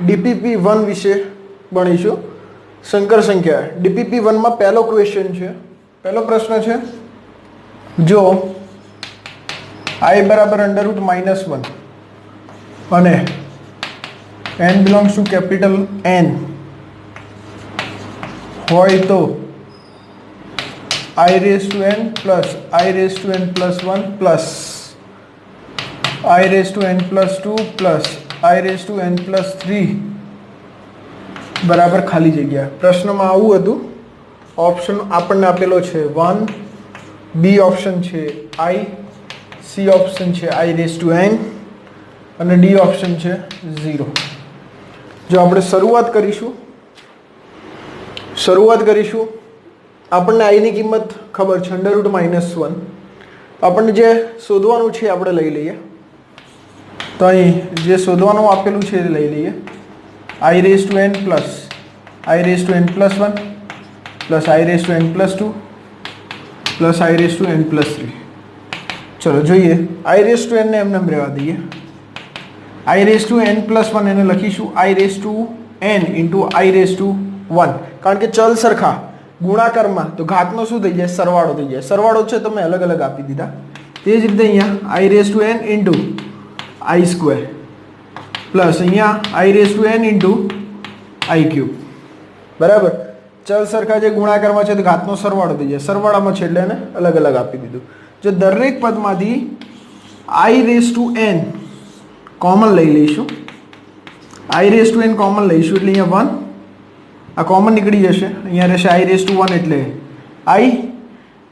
DPP1 વિશે ભણીશું. સંકર સંખ્યા DPP1 માં પહેલો ક્વેશ્ચન છે, પહેલો પ્રશ્ન છે, જો I બરાબર √-1 અને n belongs to capital N હોય તો I⁻n plus I⁻n plus 1 plus I⁻n plus 2 plus I⁻n plus 3 બરાબર ખાલી જગ્યા. પ્રશ્નમાં આવું હતું. ઓપ્શન આપણને આપેલો છે 1, બી ઓપ્શન છે I, સી ઓપ્શન છે I⁻n અને ડી ઓપ્શન છે 0. જો આપણે શરૂઆત કરીશું આપણને I ની કિંમત ખબર છે √-1. આપણને જે શોધવાનું છે આપણે લઈ લઈએ. તો અહીં જે શોધવાનું આપેલું છે એ લઈ લઈએ. I⁻n plus I⁻n plus 1 plus I⁻n plus 2 plus I⁻n plus 3. ચલો જોઈએ. I⁻n ને એમને રહેવા દઈએ. I⁻n પ્લસ 1 એને લખીશું I⁻n ઇન્ટુ I⁻1, કારણ કે ચલ સરખા ગુણાકારમાં તો ઘાતનો શું થઈ જાય? સરવાળો થઈ જાય. સરવાળો છે તમે અલગ અલગ આપી દીધા. તે જ રીતે અહીંયા I⁻n ઇન્ટુ I² પ્લસ અહીંયા I⁻n ઇન્ટુ I³ બરાબર. ચલ સરખા જે ગુણાકારમાં છે તો ઘાતનો સરવાળો થઈ જાય. સરવાળામાં છે એટલે એને અલગ અલગ આપી દીધું. જો દરેક પદમાંથી I⁻n કોમન લઈ લઈશું, I⁻n કોમન લઈશું એટલે અહીંયા 1 આ કોમન નીકળી જશે. અહીંયા રહેશે I⁻1 એટલે I,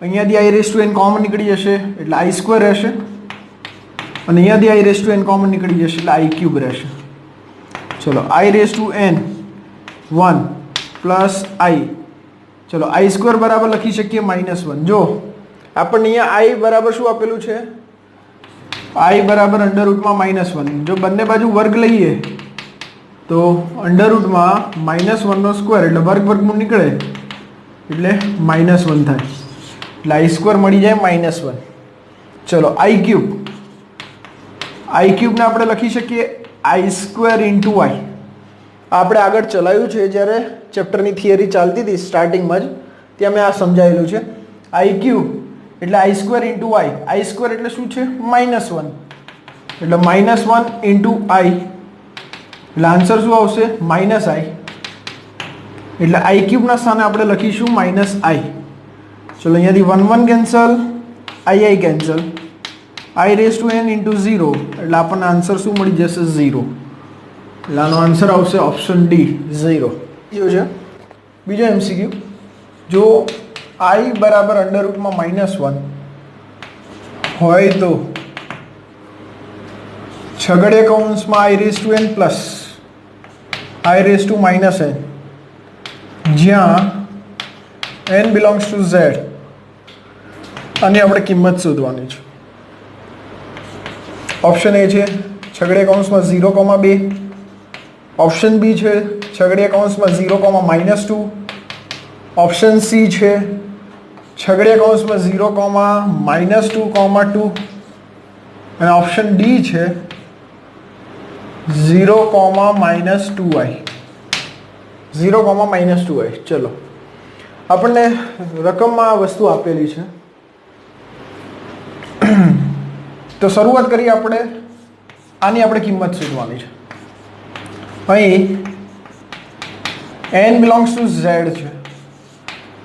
અહીંયાથી I⁻n કોમન નીકળી જશે એટલે I² રહેશે અને અહીંયાથી I⁻n કોમન નીકળી જશે એટલે I³ રહેશે. ચલો I⁻n 1 પ્લસ I, ચલો I² બરાબર લખી શકીએ -1. જો આપણને અહીંયા I બરાબર શું આપેલું છે? I બરાબર √-1. જો બંને બાજુ વર્ગ લઈએ તો √-1 નો સ્ક્વેર એટલે વર્ગમૂળ નીકળે એટલે -1 થાય એટલે I² મળી જાય -1. ચલો I³ ને આપણે લખી શકીએ I² ઇન્ટુ I. આપણે આગળ ચલાવ્યું છે જ્યારે ચેપ્ટરની થિયરી ચાલતી હતી સ્ટાર્ટિંગમાં જ, ત્યાં મેં આ સમજાવેલું છે. I³ એટલે I² ઇન્ટુ I. I² એટલે શું છે? -1 એટલે -1 ઇન્ટુ I એટલે આન્સર શું આવશે? -I. એટલે I³ ના સ્થાને આપણે લખીશું -I. ચલો અહીંયાથી 1 1 cancel, I cancel, I⁻n into 0 એટલે આપણને આન્સર શું મળી જશે? 0. એટલે આનો આન્સર આવશે ઓપ્શન ડી 0. બીજો MCQ, જો I બરાબર √-1 હોય તો છગડીયા કૌંસમાં I⁻n પ્લસ I⁻n જ્યાં n બિલોંગ્સ ટુ Z અને આપણે કિંમત શોધવાની છે. ઓપ્શન એ છે છગડીયા કૌંસમાં 0,2, ઓપ્શન બી છે છગડીયા કૌંસમાં 0,-2, ઓપ્શન સી છે છગડીયા કૌંસમાં 0,-2,2 અને ઓપ્શન ડી છે 0,-2i. 0,-2i. ચલો આપણને રકમમાં આ વસ્તુ આપેલી છે તો શરૂઆત કરીએ આપણે. આની આપણે કિંમત શોધવાની છે. અહીં n બિલોંગ્સ ટુ Z છે.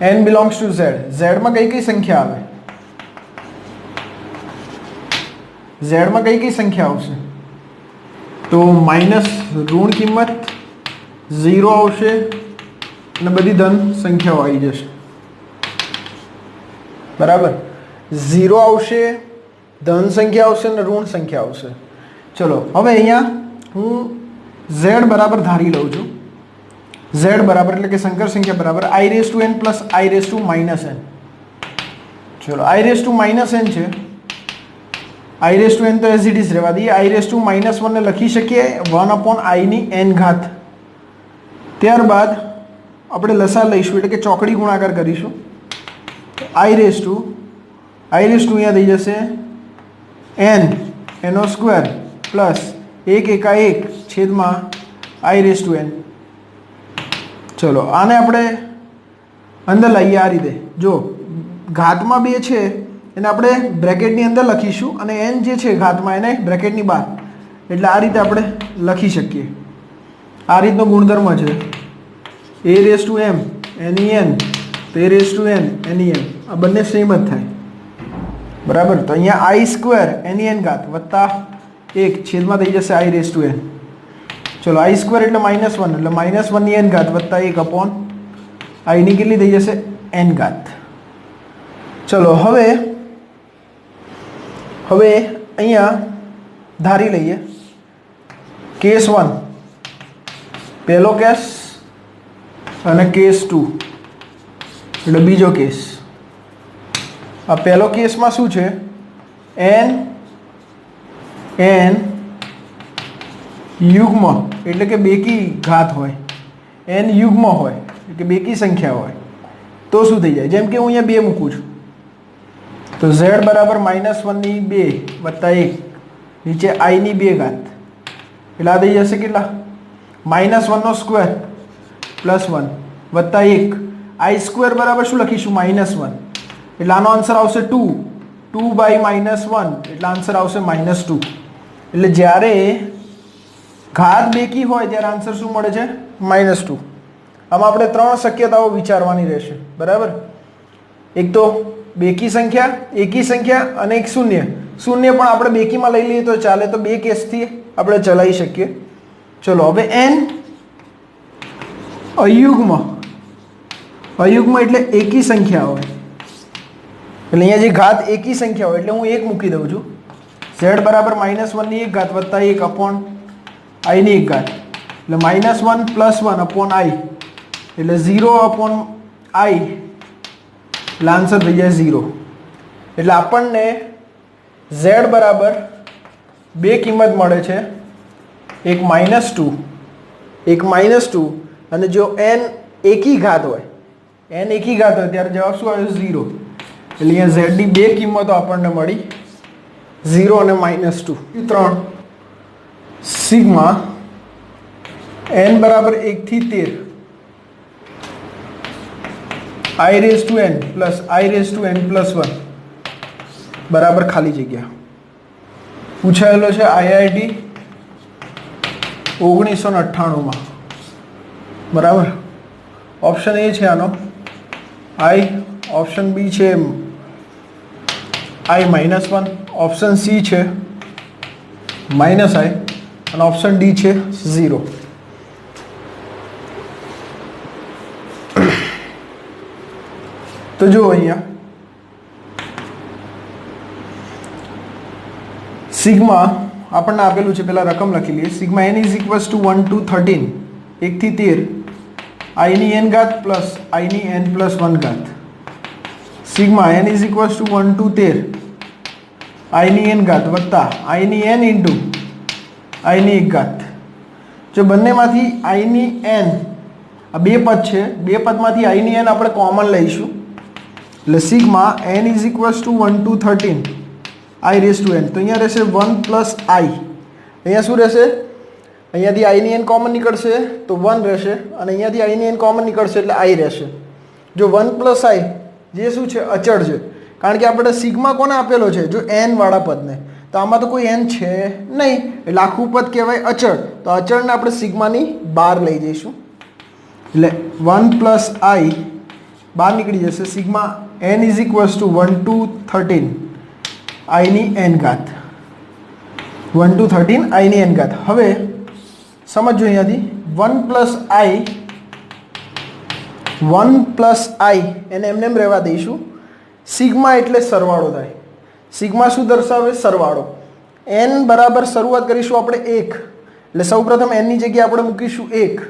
n belongs to Z. ઝેડમાં કઈ કઈ સંખ્યા આવે? ઝેડમાં કઈ કઈ સંખ્યા આવશે? તો માઇનસ ઋણ કિંમત 0 આવશે અને બધી ધન સંખ્યાઓ આવી જશે. બરાબર, 0 આવશે, ધન સંખ્યા આવશે અને ઋણ સંખ્યા આવશે. ચલો હવે અહીંયા હું Z બરાબર ધારી લઉં છું. Z બરાબર એટલે કે સંકર સંખ્યા બરાબર I⁻n પ્લસ I⁻n. ચલો I⁻n છે, I⁻n તો એઝ ઇટ ઇઝ રહેવા દઈએ. I⁻−1 ને લખી શકીએ 1/i ની n ઘાત. ત્યારબાદ આપણે લસા લઈશું એટલે કે ચોકડી ગુણાકાર કરીશું. I⁻ અહીંયા થઈ જશે n એનો સ્ક્વેર પ્લસ 1 એકા 1 છેદમાં i રેઝ ટુ n. ચલો આને આપણે અંદર લઈએ આ રીતે. જો ઘાતમાં 2 છે એને આપણે બ્રેકેટની અંદર લખીશું અને n જે છે ઘાતમાં એને બ્રેકેટની બહાર, એટલે આ રીતે આપણે લખી શકીએ. આ રીતનો ગુણધર્મ છે. a raise to m n તો a raise to n n આ બંને સેમ જ થાય, બરાબર. તો અહીંયા i સ્ક્વેર n ઘાત વત્તા 1 છેદમાં થઈ જશે i રેઝ ટુ n. ચલો i સ્ક્વેર એટલે -1 એટલે -1 ની n ઘાત વત્તા 1 અપોન i ની કેટલી થઈ જશે n ઘાત. ચલો હવે અહીંયા ધારી લઈએ કેસ 1 પહેલો કેસ અને કેસ 2 એટલે બીજો કેસ. આ પહેલો કેસમાં શું છે, n યુગ્મ એટલે કે બેકી ઘાત હોય, n યુગ્મ હોય એટલે કે બેકી સંખ્યા હોય તો શું થઈ જાય, જેમ કે હું અહીંયા 2 મૂકું છું તો z બરાબર -1 ની 2 વત્તા 1 નીચે i ની 2 ઘાત એટલે આ થઈ જશે કેટલા, -1 નો સ્ક્વેર પ્લસ 1 વત્તા 1 i સ્ક્વેર બરાબર શું લખીશું -1 એટલે આનો આન્સર આવશે 2 2/-1 એટલે આન્સર આવશે -2. એટલે જ્યારે ઘાત બેકી હોય ત્યારે આન્સર શું મળે છે, -2. આમાં આપણે 3 શક્યતાઓ વિચારવાની રહેશે, બરાબર. એક તો બેકી સંખ્યા, એકી સંખ્યા અને એક શૂન્ય. શૂન્ય પણ આપણે બેકીમાં લઈ લઈએ તો ચાલે, તો 2 કેસથી આપણે ચલાવી શકીએ. ચલો હવે n અયુગ્મ એટલે એકી સંખ્યા હોય, એટલે અહીંયા જે ઘાત એકી સંખ્યા હોય એટલે હું 1 મૂકી દઉં છું. z બરાબર -1 ની 1 ઘાત વત્તા 1 અપોન i ની 1 ઘાત એટલે -1 પ્લસ 1 અપોન i એટલે 0 અપોન i એટલે આન્સર થઈ જાય 0. એટલે આપણને z બરાબર 2 કિંમત મળે છે, એક -2 અને જો n એકી ઘાત હોય ત્યારે જવાબ શું આવ્યો 0. એટલે અહીંયા z ની 2 કિંમતો આપણને મળી 0 અને -2. 3 સિગ્મા n બરાબર 1 થી 13 i raise to n plus i raise to n plus 1 બરાબર ખાલી જગ્યા. પૂછાયેલો છે IIT 1998 બરાબર. ઓપ્શન એ છે આનો i, ઓપ્શન બી છે i -1, ઓપ્શન સી છે -i અને ઓપ્શન ડી છે 0. તો જો અહીંયા સિગ્મા આપણને આપેલું છે, પહેલા રકમ લખી લઈએ. Sigma n is equals to 1 to 13 1 થી 13 i ની n ઘાત પ્લસ i ની n પ્લસ 1 ઘાત. Sigma n is equals to 1 to 13 i ની n ઘાત વત્તા i ની n ઇન્ટુ i ની 1 ઘાત. જો બંનેમાંથી i ની n આ 2 પદ છે, 2 પદમાંથી i ની n આપણે કોમન લઈશું એટલે sigma n is equals to 1 to 13 i raise to n. તો અહીંયા રહેશે 1 પ્લસ i. અહીંયા શું રહેશે, અહીંયાથી i ની n કોમન નીકળશે તો 1 રહેશે અને અહીંયાથી i ની n કોમન નીકળશે એટલે i રહેશે. જો 1 પ્લસ i જે શું છે અચળ છે, કારણ કે આપણે સિગ્મા કોને આપેલો છે, જો n વાળા પદને. તો આમાં તો કોઈ n છે નહીં એટલે આખું પદ કહેવાય અચળ. તો અચળને આપણે સિગ્માની બહાર લઈ જઈશું એટલે 1 પ્લસ i બહાર નીકળી જશે. Sigma n is equals to 1 to 13 i ની n ઘાત 1 to 13 i ની n ઘાત. હવે સમજો અહીંયાથી 1 પ્લસ i એને એમને રહેવા દઈશું. સિગ્મા એટલે સરવાળો થાય. સિગ્મા શું દર્શાવે, સરવાળો. n બરાબર શરૂઆત કરીશું આપણે 1 એટલે સૌપ્રથમ n ની જગ્યાએ આપણે મૂકીશું 1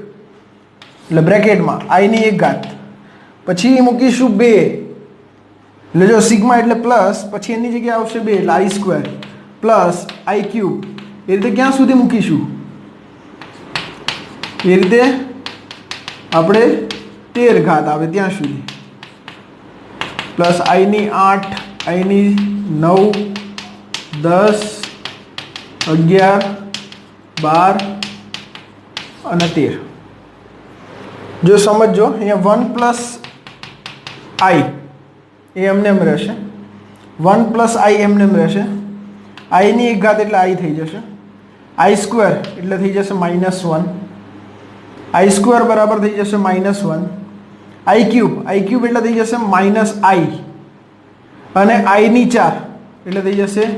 એટલે બ્રેકેટમાં i ની 1 ઘાત, પછી મૂકીશું 2 એટલે જો સિગ્મા એટલે પ્લસ, પછી એની જગ્યાએ આવશે 2 એટલે i square plus i cube. એ રીતે ક્યાં સુધી મૂકીશું, એ રીતે આપણે 13 ઘાત આવે ત્યાં સુધી પ્લસ i ની 8 i ની 9 10 11 12 અને 13 જો સમજો અહીંયા 1 પ્લસ આઈ એ એમને એમ રહેશે 1 પ્લસ આઈ એમને એમ રહેશે આઈની એક ઘાત એટલે આઈ થઈ જશે આઈ સ્ક્વેર એટલે થઈ જશે -1 આઈ સ્ક્વેર બરાબર થઈ જશે -1 આઈ ક્યુબ એટલે થઈ જશે -i અને આઈની 4 એટલે થઈ જશે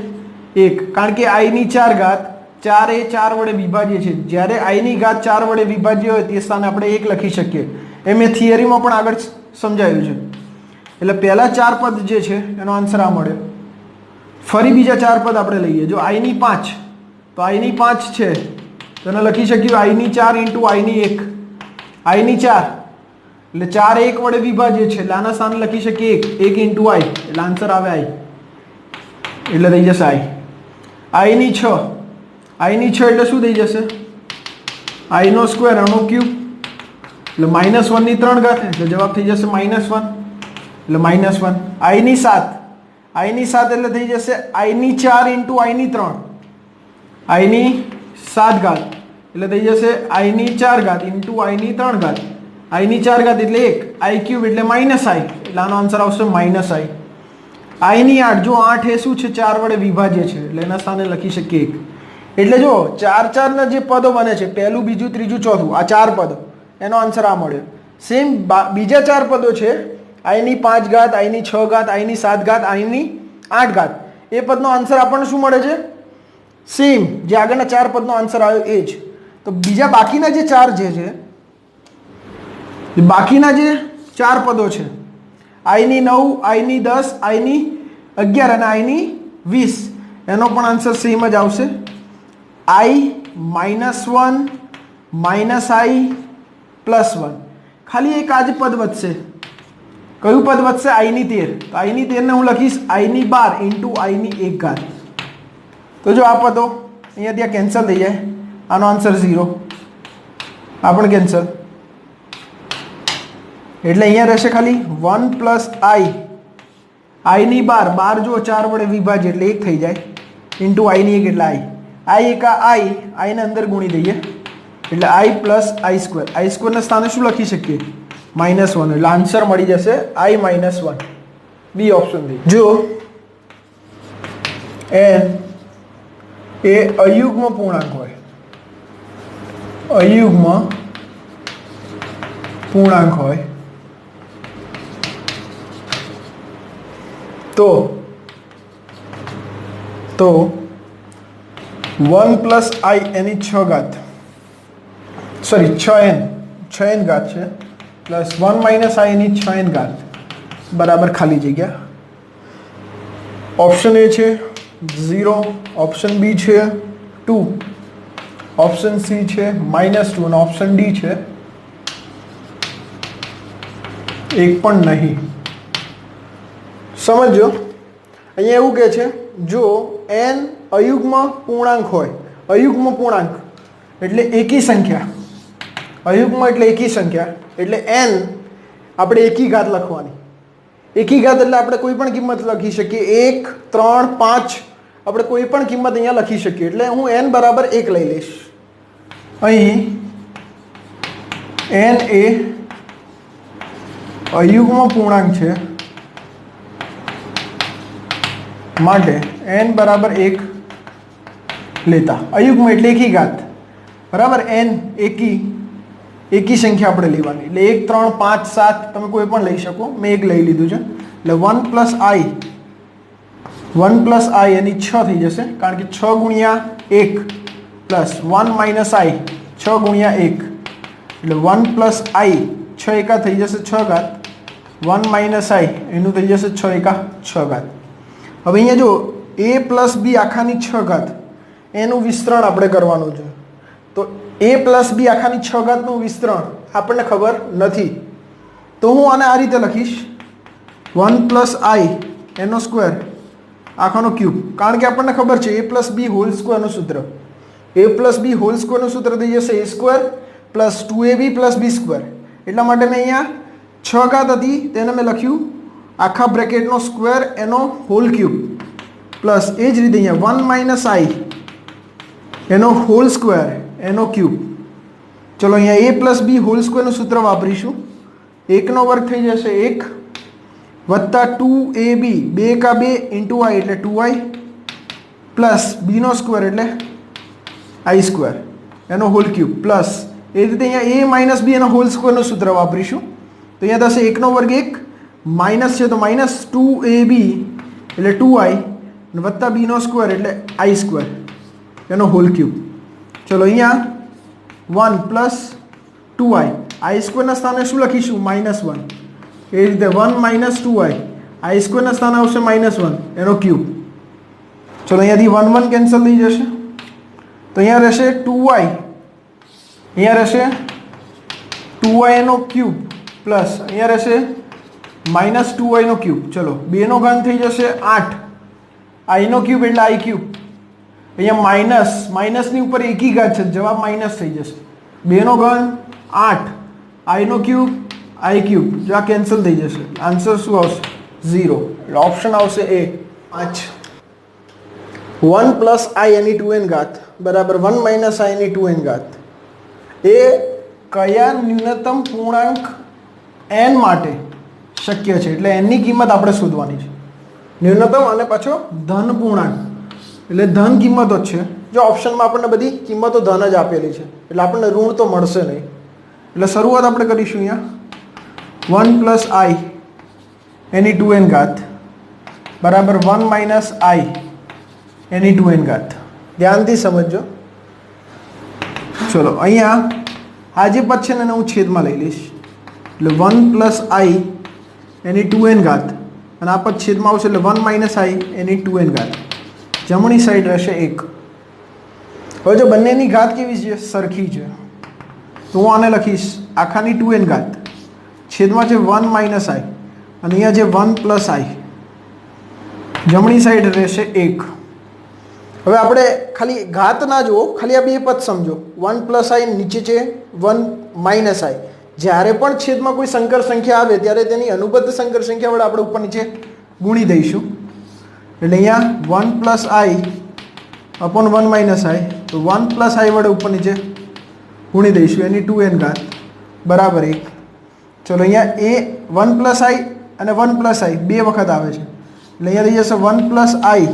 1 કારણ કે આઈની 4 ઘાત 4 એ 4 વડે વિભાજ્ય છે જ્યારે આઈની ઘાત 4 વડે વિભાજ્ય હોય તે સ્થાને આપણે 1 લખી શકીએ એ મેં થિયરીમાં પણ આગળ સમજાવ્યું છે એટલે પહેલા 4 પદ જે છે એનો આન્સર આ મળ્યો ફરી બીજા 4 પદ આપણે લઈએ જો આઈની 5 તો આઈની 5 છે તો એને લખી શકીએ આઈની 4 × આઈની 1 આઈની 4 એટલે 4 1 વડે વિભાજ્ય છે એટલે આના સ્થાને લખી શકીએ 1 × આઈ એટલે આન્સર આવે આઈ એટલે થઈ જશે આઈની 6 એટલે શું થઈ જશે આઈનો સ્ક્વેર આનો ક્યુબ એટલે -1 ની 3 ઘાત એટલે જવાબ થઈ જશે -1 એટલે -1 આઈની 7 એટલે થઈ જશે આઈની 4 × આઈની 3 આઈની 7 ઘાત એટલે થઈ જશે આઈની 4 ઘાત × આઈની 3 ઘાત આઈની 4 ઘાત એટલે 1 આઈ ક્યુબ એટલે -i એટલે આનો આન્સર આવશે -i આઈની 8 જો 8 એ શું છે 4 વડે વિભાજ્ય છે એટલે એના સ્થાને લખી શકીએ 1 એટલે જો 4 ના જે પદો બને છે પહેલું બીજું ત્રીજું ચોથું આ 4 પદો એનો આન્સર આ મળ્યો સેમ બીજા 4 પદો છે આઈની 5 ઘાત આઈની 6 ઘાત આઈની 7 ઘાત આઈની 8 ઘાત એ પદનો આન્સર આપણને શું મળે છે સેમ જે આગળના 4 પદનો આન્સર આવ્યો એ જ તો બીજા બાકીના જે 4 છે બાકીના જે 4 પદો છે આઈની 9 આઈની 10 આઈની 11 અને આઈની 20 એનો પણ આન્સર સેમ જ આવશે i -1 -i +1 ખાલી એક આ જ પદ વધશે કયું પદ વધશે આઈની 13 તો આઈની 13 ને હું લખીશ આઈની 12 × આઈની 1 ઘાત તો જો આ પદો અહીંયા ત્યાં કેન્સલ થઈ જાય આનો આન્સર 0 આ પણ કેન્સલ એટલે અહીંયા રહેશે ખાલી 1 + i આઈની 12 જો 4 વડે વિભાજ્ય એટલે 1 થઈ જાય × આઈની 1 એટલે i એકા i ને અંદર ગુણી દઈએ એટલે i + ના સ્થાને શું લખી શકીએ -1 એટલે આન્સર મળી જશે i - 1 બી ઓપ્શન થી જો n એ અયુગ્મ પૂર્ણાંક હોય તો 1 + i એની 6 ઘાત સોરી 6n ઘાત છે પ્લસ 1 - i એની 6n ઘાત બરાબર ખાલી જગ્યા ઓપ્શન એ છે 0 ઓપ્શન બી છે 2 ઓપ્શન સી છે -2 અને ઓપ્શન ડી છે 1 પણ નહીં સમજો અહીંયા એવું કહે છે જો n અયુગ્મ પૂર્ણાંક હોય અયુગ્મ પૂર્ણાંક એટલે એકી સંખ્યા અયુગ્મ એટલે એકી સંખ્યા એટલે n આપણે એકી ઘાત લખવાની એકી ઘાત એટલે આપણે કોઈ પણ કિંમત લખી શકીએ 1 3 5 આપણે કોઈ પણ કિંમત અહીંયા લખી શકીએ એટલે હું n બરાબર 1 લઈ લઈશ અહીં n એ અયુગ્મ પૂર્ણાંક છે માટે n બરાબર 1 લેતા અયુગ્મ એટલે એકી ઘાત બરાબર n એકી સંખ્યા આપણે લેવાની એટલે 1 3 5 7 તમે કોઈ પણ લઈ શકો મેં 1 લઈ લીધું છે એટલે 1 + i એની 6 થઈ જશે કારણ કે 6 × 1 પ્લસ 1 - i 6 × 1 એટલે 1 + i 6 એકા થઈ જશે 6 ઘાત 1 - i એનું થઈ જશે 6 એકા 6 ઘાત હવે અહીંયા જો a + b આખાની 6 ઘાત એનું વિસ્તરણ આપણે કરવાનું છે તો a + b આખાની 6 ઘાતનું વિસ્તરણ આપણને ખબર નથી તો હું આને આ રીતે લખીશ 1 + i એનો સ્ક્વેર આખાનો ક્યુબ કારણ કે આપણને ખબર છે a + b હોલ સ્ક્વેરનું સૂત્ર a + b હોલ સ્ક્વેરનું સૂત્ર થઈ જશે a² + 2ab + b² એટલા માટે મેં અહીંયા 6 ઘાત હતી તેને મેં લખ્યું આખા બ્રેકેટનો સ્ક્વેર એનો હોલ ક્યુબ પ્લસ એ જ રીતે અહીંયા 1 - i એનો હોલ સ્ક્વેર એનો ક્યુબ. ચલો અહીંયા a પ્લસ બી હોલ સ્ક્વેરનું સૂત્ર વાપરીશું. 1નો વર્ગ થઈ જશે 1 વત્તા 2ab 2 કા 2 ઇન્ટુ i એટલે 2i પ્લસ બીનો સ્ક્વેર એટલે i સ્ક્વેર એનો હોલ ક્યુબ પ્લસ એ રીતે અહીંયા a માઇનસ બી એનો હોલ સ્ક્વેરનું સૂત્ર વાપરીશું. તો અહીંયા થશે 1નો વર્ગ 1 માઇનસ છે તો માઇનસ 2ab એટલે 2i અને વત્તા બીનો સ્ક્વેર એટલે i સ્ક્વેર એનો હોલ ક્યુબ. ચલો અહીંયા 1 પ્લસ 2i i સ્ક્વેરના સ્થાને શું લખીશું -1 એ રીતે 1 માઇનસ 2i i સ્ક્વેરના સ્થાને આવશે -1 એનો ક્યુબ. ચલો અહીંયાથી 1 1 કેન્સલ થઈ જશે તો અહીંયા રહેશે 2i અહીંયા રહેશે 2i એનો ક્યુબ પ્લસ અહીંયા રહેશે -2i નો ક્યુબ. ચલો 2 નો ઘન થઈ જશે 8 i નો ક્યુબ એટલે i ક્યુબ. અહીંયા માઇનસની ઉપર એકી ઘાત છે જવાબ માઇનસ થઈ જશે. 2 નો ઘન 8 i નો ક્યુબ i ક્યુબ જો આ કેન્સલ થઈ જશે આન્સર શું આવશે 0 એટલે ઓપ્શન આવશે એ 5. 1 પ્લસ i એની 2n ઘાત બરાબર 1 માઇનસ i એની 2n ઘાત એ કયા ન્યૂનતમ પૂર્ણાંક n માટે શક્ય છે એટલે n ની કિંમત આપણે શોધવાની છે. ન્યૂનતમ અને પાછો ધન પૂર્ણાંક એટલે ધન કિંમતો જ છે. જો ઓપ્શનમાં આપણને બધી કિંમતો ધન જ આપેલી છે એટલે આપણને ઋણ તો મળશે નહીં. એટલે શરૂઆત આપણે કરીશું અહીંયા 1 પ્લસ i એની 2n ઘાત બરાબર 1 માઇનસ i એની 2n ઘાત. ધ્યાનથી સમજજો. ચલો અહીંયા આ જે પદ છે ને એને હું છેદમાં લઈ લઈશ એટલે 1 પ્લસ i એની 2n ઘાત અને આ પદ છેદમાં આવશે એટલે 1 માઇનસ i એની 2n ઘાત. જમણી સાઈડ રહેશે 1. હવે જો બંનેની ઘાત કેવી છે સરખી છે તો હું આને લખીશ આખાની 2n ઘાત છેદમાં છે 1 માઇનસ i અને અહીંયા છે 1 પ્લસ i. જમણી સાઈડ રહેશે 1. હવે આપણે ખાલી ઘાત ના જુઓ ખાલી આ બે પદ સમજો 1 પ્લસ i નીચે છે 1 માઇનસ i. જ્યારે પણ છેદમાં કોઈ સંકર સંખ્યા આવે ત્યારે તેની અનુબદ્ધ સંકર સંખ્યા વડે આપણે ઉપર નીચે ગુણી દઈશું. એટલે અહીંયા 1 plus i upon 1 minus i તો 1 પ્લસ i વડે ઉપર નીચે ગુણી દઈશું એની 2n ઘાત બરાબર 1. ચલો અહીંયા એ 1 પ્લસ i અને 1 પ્લસ i બે વખત આવે છે એટલે અહીંયા થઈ જશે 1 પ્લસ i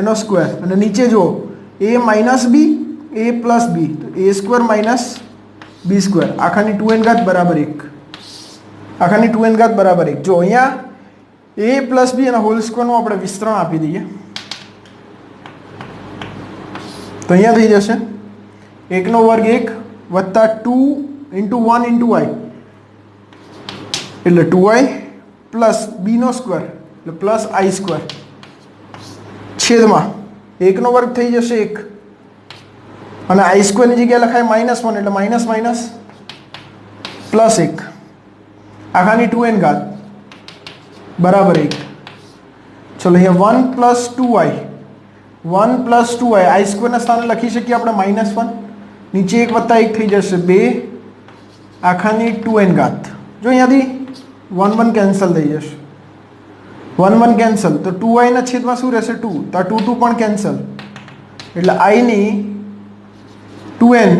એનો સ્ક્વેર અને નીચે જુઓ a minus B a plus B તો a square minus B square આખાની 2n ઘાત બરાબર 1 આખાની 2n ઘાત બરાબર 1. જો અહીંયા a પ્લસ બી અને હોલ સ્ક્વેરનું આપણે વિસ્તરણ આપી દઈએ તો અહીંયા થઈ જશે 1 નો વર્ગ 1 વત્તા 2 ઇન્ટુ 1 ઇન્ટુ i એટલે 2i પ્લસ બી નો સ્ક્વેર એટલે પ્લસ i સ્ક્વેર છેદમાં 1 નો વર્ગ થઈ જશે 1 અને i સ્ક્વેરની જગ્યાએ લખાય -1 એટલે માઇનસ માઇનસ પ્લસ 1 આખાની 2n ઘાત બરાબર 1. ચલો અહીંયા 1 plus 2i 1 plus 2i i સ્ક્વેરના સ્થાને લખી શકીએ આપણે -1 નીચે 1 વત્તા 1 થઈ જશે 2 આખાની 2n ઘાત. જો અહીંયાથી 1 1 કેન્સલ થઈ જશે 1 1 કેન્સલ તો 2i ના છેદમાં શું રહેશે 2 તો આ 2 2 પણ કેન્સલ એટલે i ની 2n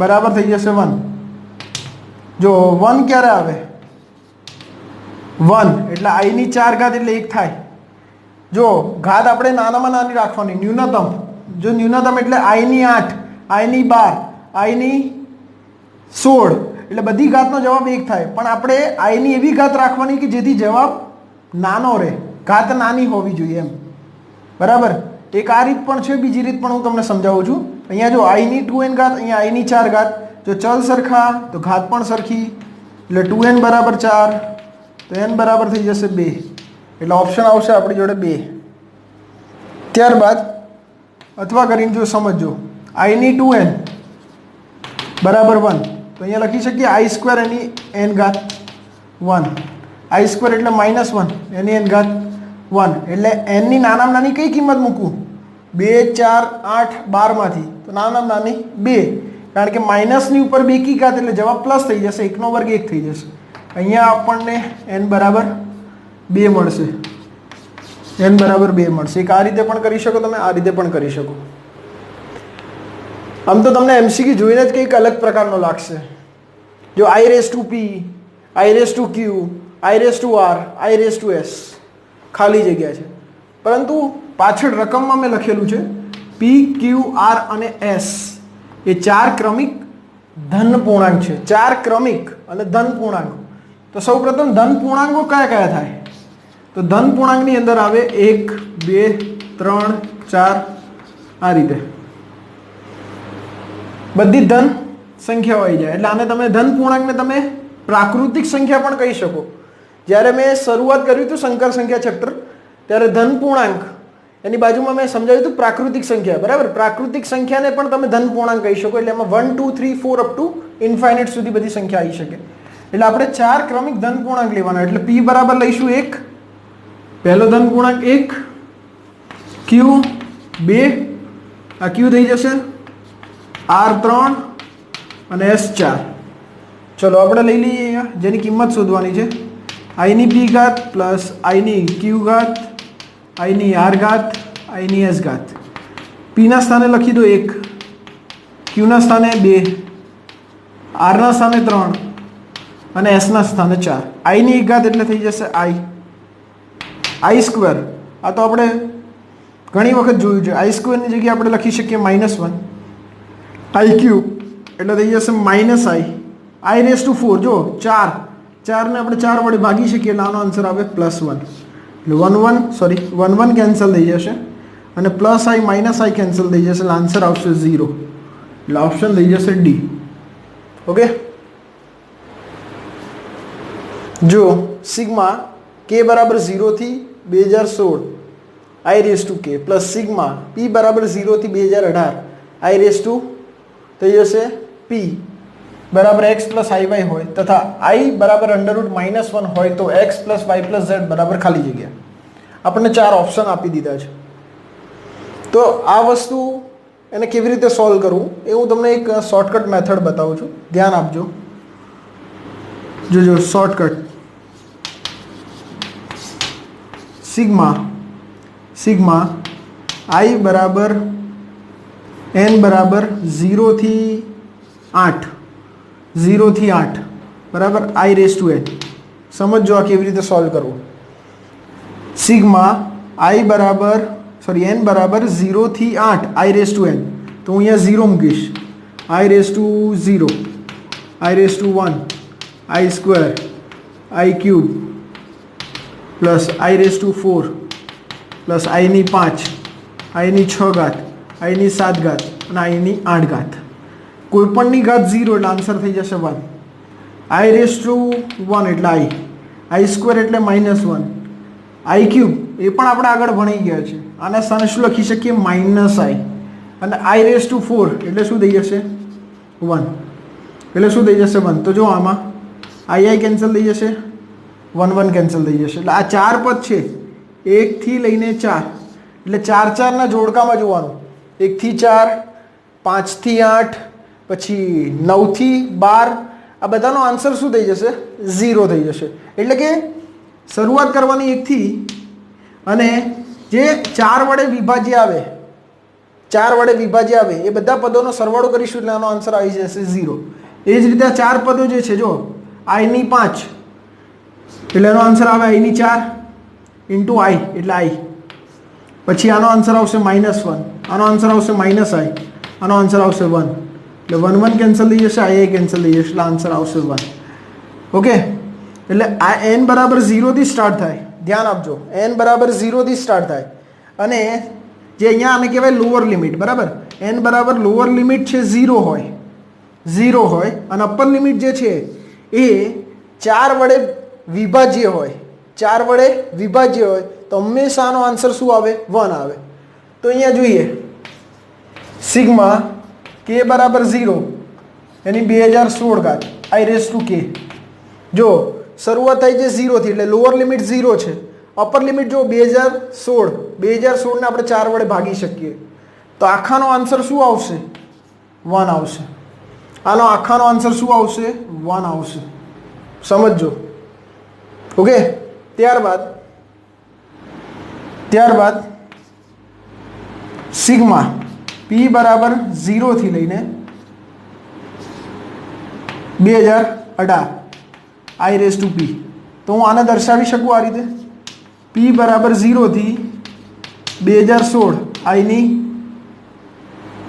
બરાબર થઈ જશે 1. જો 1 ક્યારે આવે 1 એટલે i ની 4 ઘાત એટલે 1 થાય. જો ઘાત આપણે નાનામાં નાની રાખવાની ન્યૂનતમ જો ન્યૂનતમ એટલે i ની 8 i ની 12 i ની 16 એટલે બધી ઘાતનો જવાબ 1 થાય પણ આપણે i ની એવી ઘાત રાખવાની કે જેથી જવાબ નાનો રહે ઘાત નાની હોવી જોઈએ એમ બરાબર. એક આ રીત પણ છે બીજી રીત પણ હું તમને સમજાવું છું. અહીંયા જો i ની 2n ઘાત અહીંયા i ની 4 ઘાત જો ચલ સરખા તો ઘાત પણ સરખી એટલે 2n બરાબર 4 તો n બરાબર થઈ જશે 2 એટલે ઓપ્શન આવશે આપણી જોડે 2. ત્યારબાદ અથવા કરીને જો સમજો i ની 2n બરાબર 1 તો અહીંયા લખી શકીએ i સ્ક્વેર એની n ઘાત 1 i સ્ક્વેર એટલે -1 એની n ઘાત 1 એટલે n ની નાનામાં નાની કઈ કિંમત મૂકું 2 4 8 12 માંથી તો નાનામાં નાની 2 કારણ કે માઇનસની ઉપર 2 કી ઘાત એટલે જવાબ પ્લસ થઈ જશે 1 નો વર્ગ 1 થઈ જશે. અહીંયા આપણને n બરાબર 2 મળશે n બરાબર 2 મળશે. એક આ રીતે પણ કરી શકો તમે આ રીતે પણ કરી શકો. આમ તો તમને એમસીક્યુ જોઈને જ કંઈક અલગ પ્રકારનો લાગશે. જો i raise to p, i raise to q, i raise to r, i raise to s ખાલી જગ્યા છે, પરંતુ પાછળ રકમમાં મેં લખેલું છે p, q, r અને s એ 4 ક્રમિક ધન પૂર્ણાંક છે. 4 ક્રમિક અને ધન પૂર્ણાંક. તો સૌપ્રથમ ધન પૂર્ણાંકો કયા કયા થાય? તો ધન પૂર્ણાંકની અંદર આવે 1, 2, 3, 4 આ રીતે બધી ધન સંખ્યાઓ આવી જાય. એટલે આને તમે ધન પૂર્ણાંકને તમે પ્રાકૃતિક સંખ્યા પણ કહી શકો. જ્યારે મેં શરૂઆત કર્યું હતું સંકર સંખ્યા ચેપ્ટર ત્યારે ધન પૂર્ણાંક એની બાજુમાં મેં સમજાવ્યું હતું પ્રાકૃતિક સંખ્યા, બરાબર. પ્રાકૃતિક સંખ્યાને પણ તમે ધન પૂર્ણાંક કહી શકો. એટલે એમાં 1, 2, 3, 4 અપ ટુ ઇન્ફાઇનાઇટ સુધી બધી સંખ્યા આવી શકે. એટલે આપણે 4 ક્રમિક ધન પૂર્ણાંક લેવાના. એટલે p બરાબર લઈશું 1, પહેલો ધન પૂર્ણાંક 1, q 2, આ q થઈ જશે, r 3 અને s 4. ચલો આપણે લઈ લઈએ અહીંયા જેની કિંમત શોધવાની છે. i ની p ઘાત પ્લસ i ની q ઘાત, i ની r ઘાત, i ની s ઘાત. p ના સ્થાને લખી દો 1, q ના સ્થાને 2, r ના સ્થાને 3 અને s ના સ્થાને 4. i ની 1 ઘાત એટલે થઈ જશે i સ્ક્વેર. આ તો આપણે ઘણી વખત જોયું છે. i સ્ક્વેરની જગ્યાએ આપણે લખી શકીએ -1, i ક્યુબ એટલે થઈ જશે -i રેઝ ટુ 4. જો 4 ને આપણે 4 વડે ભાગી શકીએ એટલે આનો આન્સર આવે +1. એટલે 1 કેન્સલ થઈ જશે અને +i કેન્સલ થઈ જશે એટલે આન્સર આવશે 0. એટલે ઓપ્શન થઈ જશે ડી. ઓકે. જો સિગ્મા k બરાબર 0 થી 2016 i raise to k plus sigma p બરાબર 0 થી 2018 i રેઝ ટુ થઈ જશે p બરાબર x પ્લસ iy હોય તથા i બરાબર √-1 હોય તો x plus y plus z બરાબર ખાલી જગ્યા. આપણને 4 ઓપ્શન આપી દીધા છે. તો આ વસ્તુ એને કેવી રીતે સોલ્વ કરવું એ હું તમને એક શોર્ટકટ મેથડ બતાવું છું. ધ્યાન આપજો. જોજો શોર્ટકટ. સિગ્મા i બરાબર n બરાબર 0 થી 8 બરાબર i રેઝ ટુ n. સમજો આ કેવી રીતે સોલ્વ કરવું. સિગ્મા n બરાબર 0 થી 8 i રેઝ ટુ n. તો હું અહીંયા 0 મૂકીશ. i raise to 0, i raise to 1, i square, i cube plus i raise to 4 plus i ની 5, i ની 6 ઘાત, i ની 7 ઘાત અને i ની 8 ઘાત. કોઈપણની ઘાત 0 એટલે આન્સર થઈ જશે 1. i રેઝ ટુ 1 એટલે i સ્ક્વેર એટલે -1, i ક્યુબ એ પણ આપણે આગળ ભણી ગયા છે. આના સ્થાને શું લખી શકીએ? -i. અને i રેઝ ટુ 4 એટલે શું થઈ જશે? 1. એટલે શું થઈ જશે? 1. તો જો આમાં i કેન્સલ થઈ જશે, 1 કેન્સલ થઈ જશે. એટલે આ 4 પદ છે 1 થી લઈને 4 એટલે 4 ના જોડકામાં જોવાનું. 1 થી 4, 5 થી 8, પછી 9 થી 12 આ બધાનો આન્સર શું થઈ જશે? 0 થઈ જશે. એટલે કે શરૂઆત કરવાની 1 થી અને જે 4 વડે વિભાજ્ય આવે એ બધા પદોનો સરવાળો કરીશું એટલે આનો આન્સર આવી જશે 0. એ જ રીતે આ 4 પદો જે છે જો i ની 5 એટલે એનો આન્સર આવે i ની 4 ઇન્ટુ i એટલે i. પછી આનો આન્સર આવશે -1, આનો આન્સર આવશે -i, આનો આન્સર આવશે 1. એટલે 1 કેન્સલ થઈ જશે, i કેન્સલ થઈ જશે એટલે આન્સર આવશે 1. ઓકે. એટલે આ n બરાબર 0 થી સ્ટાર્ટ થાય. ધ્યાન આપજો. n બરાબર 0 થી સ્ટાર્ટ થાય અને જે અહીંયા આને કહેવાય લોઅર લિમિટ, બરાબર. n બરાબર લોઅર લિમિટ છે 0 હોય અને અપર લિમિટ જે છે એ 4 વડે વિભાજ્ય હોય તો હંમેશા આનો આન્સર શું આવે? 1 આવે. તો અહીંયા જોઈએ સિગ્મા k બરાબર 0 એની 2016 ઘાત i રેઝ ટુ k. જો શરૂઆત થઈ છે 0 થી એટલે લોઅર લિમિટ 0 છે. અપર લિમિટ જો 2016 ને આપણે 4 વડે ભાગી શકીએ તો આખાનો આન્સર શું આવશે? 1 આવશે. આનો આખાનો આન્સર શું આવશે? 1 આવશે. સમજો. ઓકે. ત્યારબાદ સિગ્મા P બરાબર 0 થી લઈને 2018 I રેઝ ટુ P. તો હું આને દર્શાવી શકું આ રીતે, P બરાબર 0 થી 2016 I ની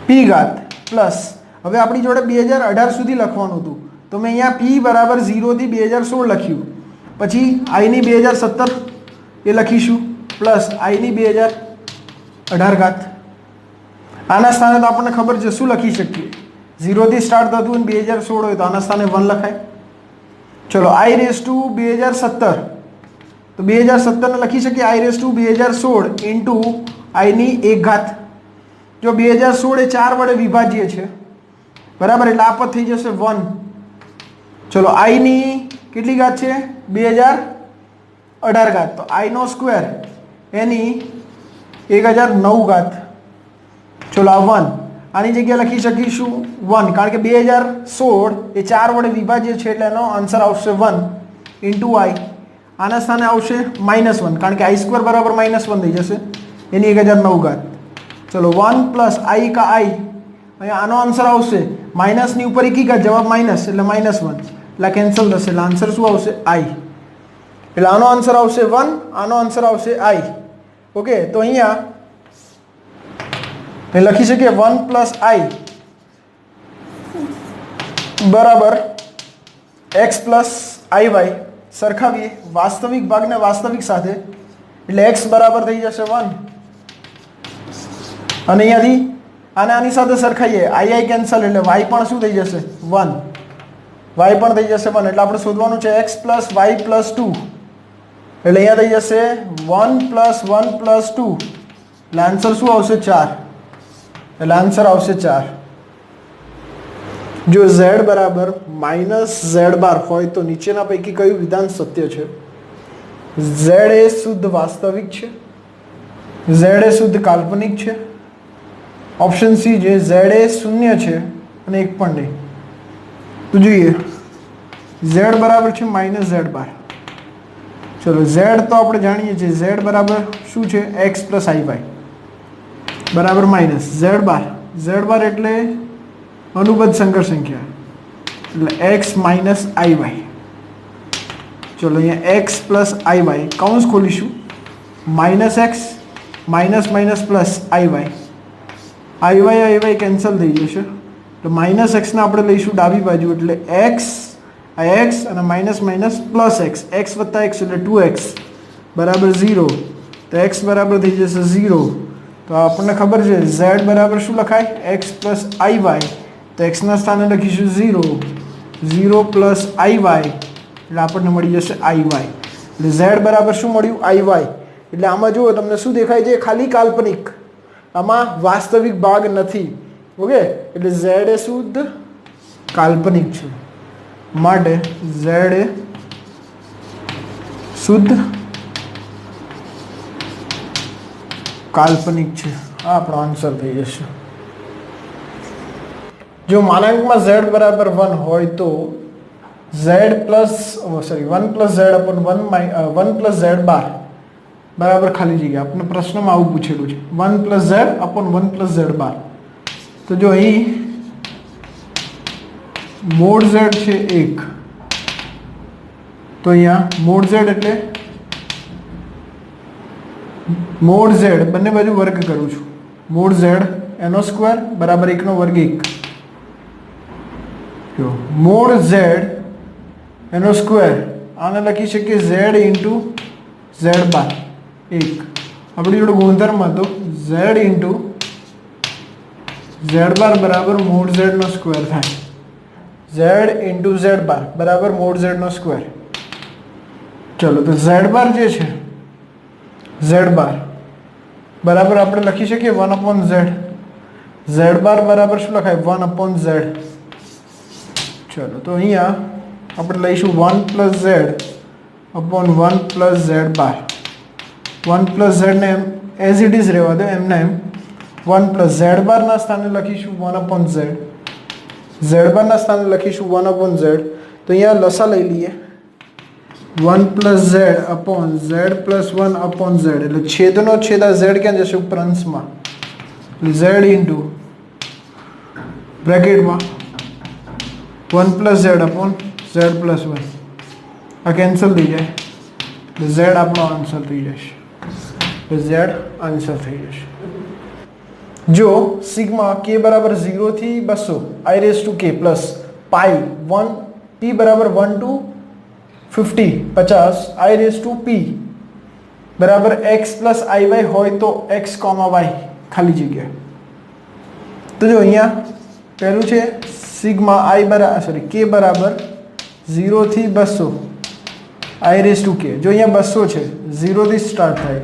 P ઘાત પ્લસ, હવે આપણી જોડે 2018 સુધી લખવાનું હતું, તો મેં અહીંયા P બરાબર 0 થી 2016 લખ્યું, પછી I ની 2017 એ લખીશું પ્લસ I ની 2018 ઘાત. આના સ્થાને તો આપણને ખબર છે શું લખી શકીએ, 0 થી સ્ટાર્ટ થતું અને 2016 હોય તો આના સ્થાને 1 લખાય. ચલો I રેઝ ટુ 2017, તો 2017 ને લખી શકીએ I raise to 2016 into I ની 1 ઘાત. જો 2016 એ 4 વડે વિભાજ્ય છે બરાબર, એટલે આ પદ થઈ જશે 1. ચલો I ની કેટલી ઘાત છે 2018 ઘાત, તો I નો સ્ક્વેર એની 1009 ઘાત. ચલો આ 1, આની જગ્યાએ લખી શકીશું 1, કારણ કે 2016 એ 4 વડે વિભાજ્ય છે એટલે એનો આન્સર આવશે 1 ઇન્ટુ I. આના સ્થાને આવશે -1, કારણ કે I સ્ક્વેર બરાબર -1 થઈ જશે, એની 1009 ઘાત. ચલો 1 પ્લસ I का I, અહીંયા આનો આન્સર આવશે માઇનસની ઉપર એકી ઘાત, જવાબ માઇનસ એટલે -1, એટલે કેન્સલ થશે, એટલે આન્સર શું આવશે I. એટલે આનો આન્સર આવશે 1, આનો આન્સર આવશે I. ઓકે, તો અહીંયા લખી શકીએ 1 પ્લસ I બરાબર x પ્લસ IY. સરખાવીએ વાસ્તવિક ભાગને વાસ્તવિક સાથે, એટલે x બરાબર થઈ જશે 1, અને અહીંયાથી આને આની સાથે સરખાઈએ I કેન્સલ, એટલે y પણ શું થઈ જશે 1, y પણ થઈ જશે 1. એટલે આપણે શોધવાનું છે x પ્લસ y પ્લસ 2, એટલે અહીંયા થઈ જશે 1 પ્લસ 1 પ્લસ 2, એટલે આન્સર શું આવશે 4, એટલે આન્સર આવશે 4. જો z બરાબર -z બાર હોય તો નીચેના પૈકી કયું વિધાન સત્ય છે? z એ શુદ્ધ વાસ્તવિક છે, z એ શુદ્ધ કાલ્પનિક છે, ઓપ્શન સી જે z એ શૂન્ય છે અને એક પણ નહીં. તો જોઈએ z બરાબર છે -z બાર. ચલો z તો આપણે જાણીએ છીએ, z બરાબર શું છે x પ્લસ IY બરાબર માઇનસ z બાર એટલે અનુબદ્ધ સંકર સંખ્યા, એટલે x માઇનસ IY. ચલો અહીંયા x પ્લસ IY કૌંસ ખોલીશું, -x minus plus IY cancel થઈ જશે, એટલે -x ને આપણે લઈશું ડાબી બાજુ, એટલે x અને માઇનસ પ્લસ x વત્તા x એટલે 2x બરાબર 0, તો x બરાબર થઈ જશે 0. તો આપણને ખબર છે z બરાબર શું લખાય x પ્લસ IY, તો x ના સ્થાને લખીશું 0 પ્લસ IY, એટલે આપણને મળી જશે IY. એટલે z બરાબર શું મળ્યું IY. એટલે આમાં જુઓ તમને શું દેખાય છે, ખાલી કાલ્પનિક, આમાં વાસ્તવિક ભાગ નથી. ઓકે, એટલે z એ શુદ્ધ કાલ્પનિક છે, માટે z એ શુદ્ધ કાલ્પનિક છે. આ આપણો આન્સર થઈ જશે. જો માનાંકમાં z બરાબર 1 હોય તો z plus 1 plus z upon 1 plus z બાર બરાબર ખાલી જગ્યા. આપણે પ્રશ્નમાં આવું પૂછેલું છે, 1 plus z upon 1 plus z બાર. તો જો અહીં મોડ z છે 1, તો અહીંયા મોડ z એટલે મોડ z બંને બાજુ વર્ગ કરું છું, મોડ z એનો સ્ક્વેર બરાબર 1 નો વર્ગ 1. જો મોડ z એનો સ્ક્વેર, આને લખી શકીએ z ઇન્ટુ z બાર 1. આપણી જોડે ગુણધર્મ હતો z ઇન્ટુ z બાર બરાબર મોડ z નો સ્ક્વેર થાય, z ઇન્ટુ z બાર બરાબર મોડ z નો સ્ક્વેર. ચલો તો z બાર જે છે z બાર બરાબર આપણે લખી શકીએ 1 અપોન z. z બાર બરાબર શું લખાય 1 અપોન z. ચલો તો અહીંયા આપણે લઈશું 1 plus z upon 1 plus z બાર. 1 પ્લસ z ને એમ એઝ ઇટ ઇઝ રહેવા દો, એમને એમ 1 પ્લસ z બારના સ્થાને લખીશું 1 અપોન z, z બારના સ્થાને લખીશું 1 અપોન z. તો અહીંયા લસા લઈ લઈએ, 1 plus z upon z plus 1 upon z, એટલે છેદનો છેદ આ z ક્યાં જશે ઉપરાંશમાં, એટલે z ઇન્ટુ બ્રેકેટમાં 1 + z अपॉन z + 1 આ કેન્સલ થઈ જાય તો z આપણો આન્સર થઈ જશે, તો z આન્સર થઈ જશે. જો સિગ્મા k બરાબર 0 થી 200 i raise to k plus pi 1 p બરાબર 1 to 50 i raise to p બરાબર x પ્લસ iy હોય તો x, y ખાલી જગ્યા. તો જો અહીંયા પહેલું છે સિગ્મા k બરાબર 0 થી 200 i રેઝ ટુ k. જો અહીંયા 200 છે, 0 થી સ્ટાર્ટ થાય,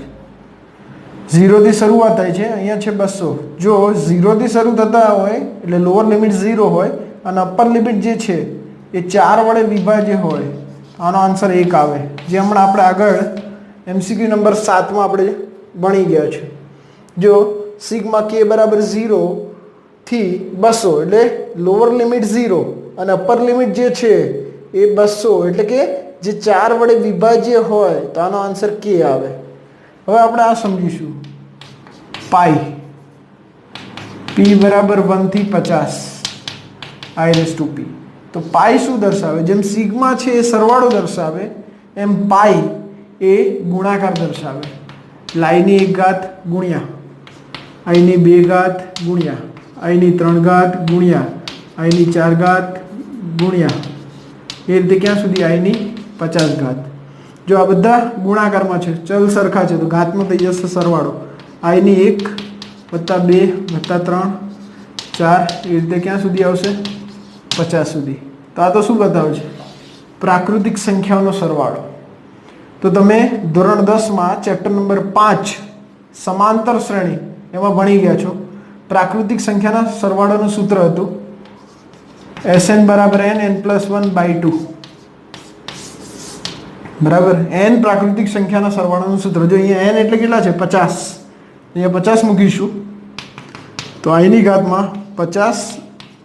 0 થી શરૂઆત થાય છે, અહીંયા છે 200. જો 0 થી શરૂ થતા હોય એટલે લોઅર લિમિટ 0 હોય અને અપર લિમિટ જે છે એ 4 વડે વિભાજ્ય હોય, આનો આન્સર 1 આવે, જે હમણાં આપણે આગળ MCQ નંબર 7 માં આપણે ભણી ગયા છે. જો સિગ્મા k બરાબર 0 થી 200 એટલે લોઅર લિમિટ 0 અને અપર લિમિટ જે છે એ 200 એટલે કે જે 4 વડે વિભાજ્ય હોય તો આનો આન્સર k આવે. હવે આપણે આ સમજીશું, પાઈ p બરાબર 1 થી 50 i રેઝ ટુ p. તો પાઈ શું દર્શાવે? જેમ સિગ્મા છે એ સરવાળો દર્શાવે એમ પાઈ એ ગુણાકાર દર્શાવે. i ની 1 ઘાત ગુણ્યા i ની 2 ઘાત ગુણ્યા i ની 3 ઘાત ગુણ્યા i ની 4 ઘાત ગુણ્યા એ રીતે ક્યાં સુધી i ની 50 ઘાત. જો આ બધા ગુણાકારમાં છે, ચલ સરખા છે તો ઘાતમાં થઈ જશે સરવાળો. i ની 1 + 2 + 3 4 એ રીતે ક્યાં સુધી આવશે? 50 સુધી. તો આ તો શું બતાવે છે? પ્રાકૃતિક સંખ્યાઓનો સરવાળો. તો તમે ધોરણ 10 માં ચેપ્ટર નંબર 5 સમાંતર શ્રેણી એમાં ભણી ગયા છો. પ્રાકૃતિક સંખ્યાના સરવાળોનું સૂત્ર હતું Sn બરાબર n n+1/2 બરાબર. n પ્રાકૃતિક સંખ્યાના સરવાળાનું સૂત્ર. જો અહીંયા n એટલે કેટલા છે? 50. અહીંયા 50 મૂકીશું તો i ની ઘાતમાં 50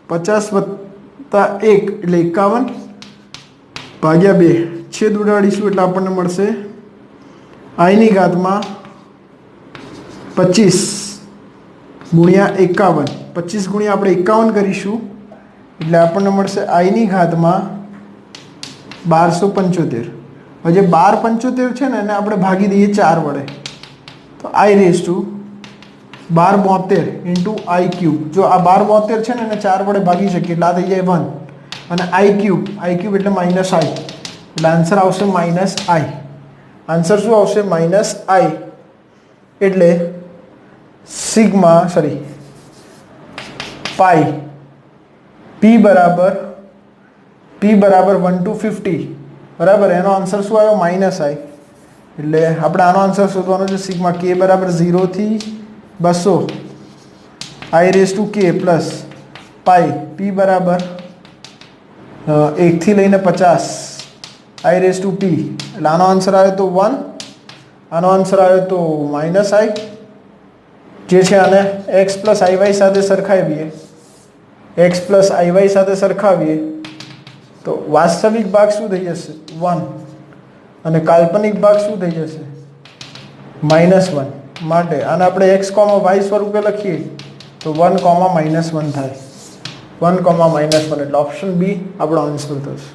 50 + 1 એટલે 51 ભાગ્યા 2 છેદ ઉડાડીશું એટલે આપણને મળશે i ની ઘાતમાં 25 ગુણ્યા 51. 25 ગુણ્યા આપણે 51 કરીશું એટલે આપણને મળશે i ની ઘાતમાં 1275. હવે જે 1275 છે ને એને આપણે ભાગી દઈએ 4 વડે તો i રેઝ ટુ 1272 × i³. જો આ 1272 છે ને એને 4 વડે ભાગી શકીએ એટલે આ થઈ જાય 1 અને i³ એટલે -i એટલે આન્સર આવશે -i. આન્સર શું આવશે? -i. એટલે પાઈ p બરાબર 1 to 50 બરાબર, એનો આન્સર શું આવ્યો? -i. એટલે આપણે આનો આન્સર શોધવાનો છે. સિગ્મા k બરાબર 0 થી 200 i raise to k plus pi p બરાબર 1 થી લઈને 50 i રેઝ ટુ p. એટલે આનો આન્સર આવ્યો તો 1, આનો આન્સર આવ્યો તો -i. જે છે આને x + iy સાથે સરખાવીએ, x + iy સાથે સરખાવીએ તો વાસ્તવિક ભાગ શું થઈ જશે? 1 અને કાલ્પનિક ભાગ શું થઈ જશે? -1. માટે આને આપણે x, y સ્વરૂપે લખીએ તો 1, -1 થાય. 1, -1 એટલે ઓપ્શન બી આપણો આન્સર થશે.